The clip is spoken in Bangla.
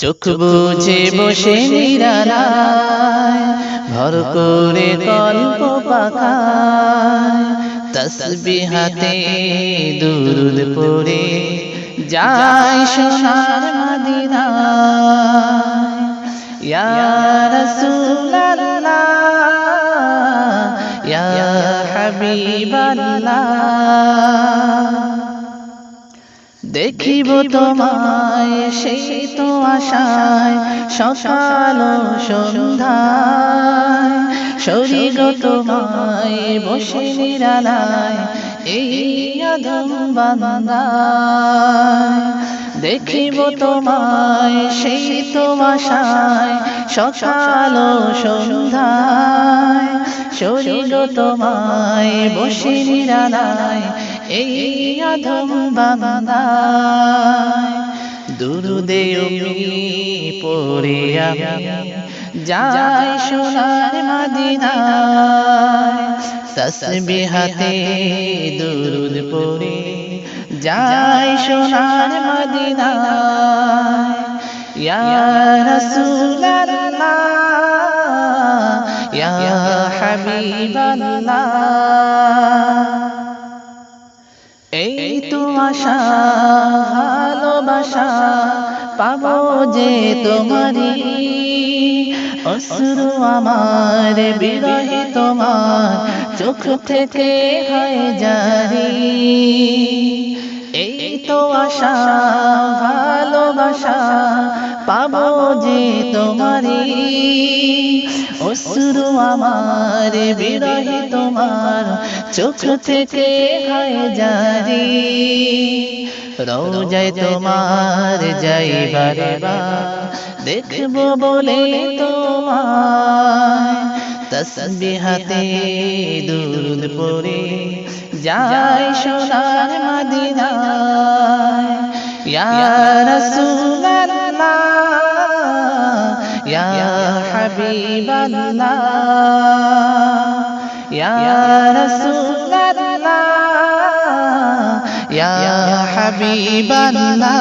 চোখ বুঝে বসে নিরালায় ভর করে কল্প পাকায় তসবিহাতে দুরুদ পড়ে যায় সোনার মদিনায় ইয়া রাসূলুল্লাহ ইয়া হাবিবাল্লাহ দেখিব তোমায় সেই তো আশায় সকাল সন্ধ্যায় শরীর তোমায় বসে নিরালায় এই অধম বান্দায় দেখিব তোমায় সেই তো আশায় সকাল সন্ধ্যায় শরীর তোমায় বসে নিরালায় এই অধম বান্দায় দুরুদে পড়ে আমি যাই সোনার মদিনায় তসবিহাতে দুরুদ পড়ে যাই সোনার মদিনায় ইয়া রাসূলুল্লাহ ইয়া হাবিবাল্লাহ এই তো আশা ভালোবাসা পাবো যে তোমারি অশ্রু আমার বিরহে তোমার চোখ থেকে হয় জারি এই তো আশা ভালোবাসা পাবো যে তোমারি অশ্রু আমার বিরহে তোমার চোখ থেকে হয় জারি রোজায় তোমার যাইবারে বা দেখবো বলে তোমায় তসবিহাতে দুরুদ পড়ে যাই সোনার মদিনায় ইয়া রাসূলুল্লাহ ইয়া হাবিবাল্লাহ ইয়া রাসূলুল্লাহ ইয়া হাবিবাল্লাহ